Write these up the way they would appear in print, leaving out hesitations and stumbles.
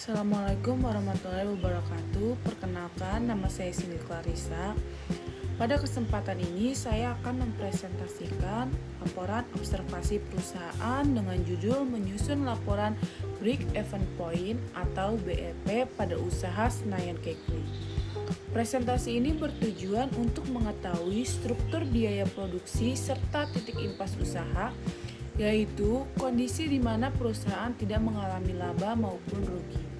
Assalamualaikum warahmatullahi wabarakatuh. Perkenalkan, nama saya Cindy Clarissa. Pada kesempatan ini saya akan mempresentasikan laporan observasi perusahaan dengan judul menyusun laporan Break Even Point atau BEP pada usaha Senayan Kekri. Presentasi ini bertujuan untuk mengetahui struktur biaya produksi serta titik impas usaha, yaitu kondisi di mana perusahaan tidak mengalami laba maupun rugi.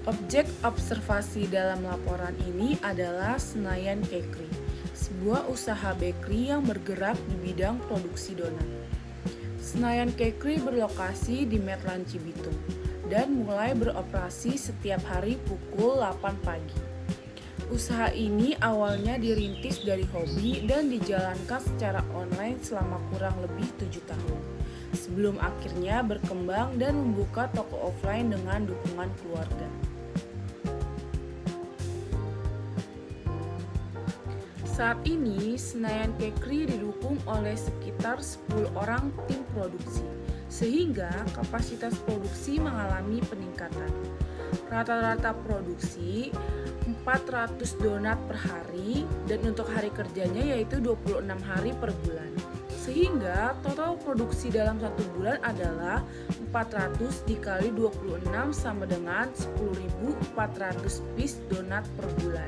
Objek observasi dalam laporan ini adalah Senayan Kekri, sebuah usaha bakery yang bergerak di bidang produksi donat. Senayan Kekri berlokasi di Medland Cibitung dan mulai beroperasi setiap hari pukul 8 pagi. Usaha ini awalnya dirintis dari hobi dan dijalankan secara online selama kurang lebih 7 tahun, sebelum akhirnya berkembang dan membuka toko offline dengan dukungan keluarga. Saat ini, Senayan Kekri didukung oleh sekitar 10 orang tim produksi, sehingga kapasitas produksi mengalami peningkatan. Rata-rata produksi 400 donat per hari dan untuk hari kerjanya yaitu 26 hari per bulan. Sehingga total produksi dalam satu bulan adalah 400 dikali 26 sama dengan 10.400 piece donat per bulan.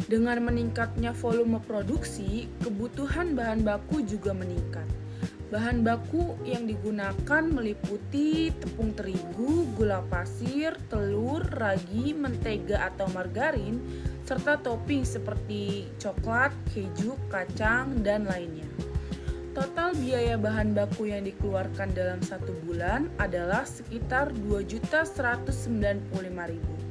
Dengan meningkatnya volume produksi, kebutuhan bahan baku juga meningkat. Bahan baku yang digunakan meliputi tepung terigu, gula pasir, telur, ragi, mentega atau margarin, serta topping seperti coklat, keju, kacang, dan lainnya. Total biaya bahan baku yang dikeluarkan dalam satu bulan adalah sekitar 2.195.000.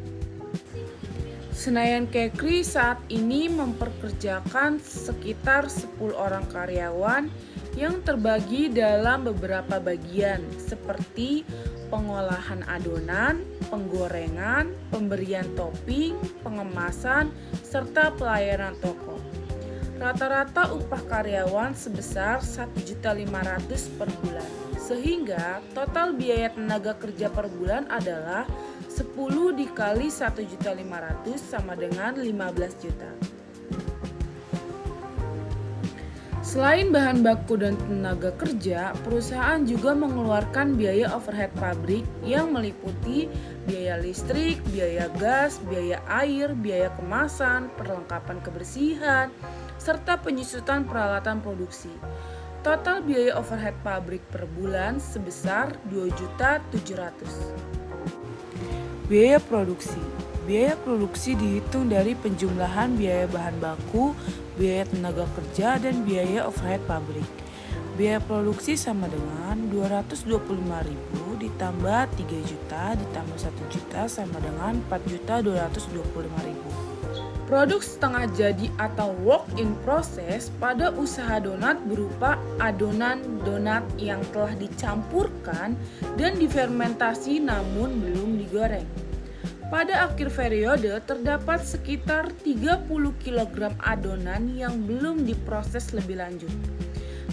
Senayan Kekri saat ini memperkerjakan sekitar 10 orang karyawan yang terbagi dalam beberapa bagian seperti pengolahan adonan, penggorengan, pemberian topping, pengemasan, serta pelayanan toko. Rata-rata upah karyawan sebesar 1.500.000 per bulan, sehingga total biaya tenaga kerja per bulan adalah 10 dikali 1.500.000 sama dengan 15 juta. Selain bahan baku dan tenaga kerja, perusahaan juga mengeluarkan biaya overhead pabrik yang meliputi biaya listrik, biaya gas, biaya air, biaya kemasan, perlengkapan kebersihan, serta penyusutan peralatan produksi. Total biaya overhead pabrik per bulan sebesar 2.700.000. Biaya produksi. Biaya produksi dihitung dari penjumlahan biaya bahan baku, biaya tenaga kerja, dan biaya overhead pabrik. Biaya produksi sama dengan 225.000 ditambah 3 juta ditambah 1 juta sama dengan 4.225.000. Produk setengah jadi atau work in process pada usaha donat berupa adonan donat yang telah dicampurkan dan difermentasi namun belum digoreng. Pada akhir periode terdapat sekitar 30 kg adonan yang belum diproses lebih lanjut.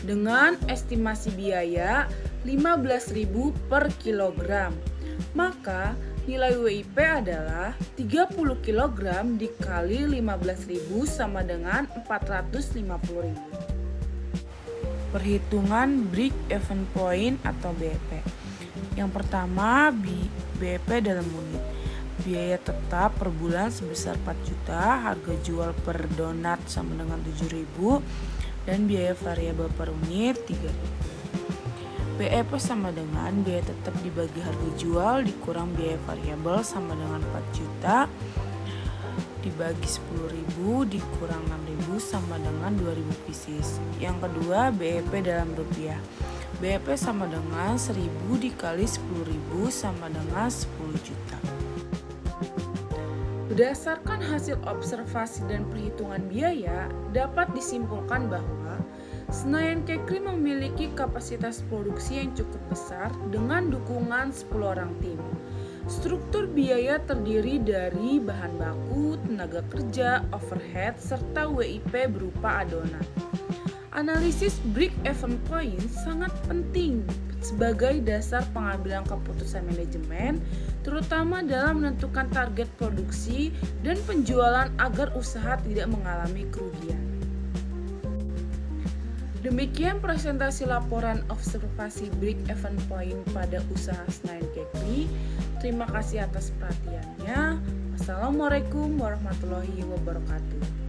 Dengan estimasi biaya 15.000 per kilogram, maka nilai WIP adalah 30 kg dikali 15.000 sama dengan 450.000. Perhitungan Break Even Point atau BEP. Yang pertama, BEP dalam unit. Biaya tetap per bulan sebesar 4 juta, harga jual per donat sama dengan 7.000, dan biaya variabel per unit 3.000. BEP sama dengan biaya tetap dibagi harga jual dikurang biaya variabel sama dengan 4 juta dibagi 10.000 dikurang 6.000 sama dengan 2.000 pieces. Yang kedua, BEP dalam rupiah. BEP sama dengan 1.000 dikali 10.000 sama dengan 10 juta. Berdasarkan hasil observasi dan perhitungan biaya, dapat disimpulkan bahwa Senayan Kekri memiliki kapasitas produksi yang cukup besar dengan dukungan 10 orang tim. Struktur biaya terdiri dari bahan baku, tenaga kerja, overhead, serta WIP berupa adonan. Analisis break even point sangat penting sebagai dasar pengambilan keputusan manajemen, terutama dalam menentukan target produksi dan penjualan agar usaha tidak mengalami kerugian. Demikian presentasi laporan observasi break-even point pada usaha Senayan Kekri. Terima kasih atas perhatiannya. Wassalamualaikum warahmatullahi wabarakatuh.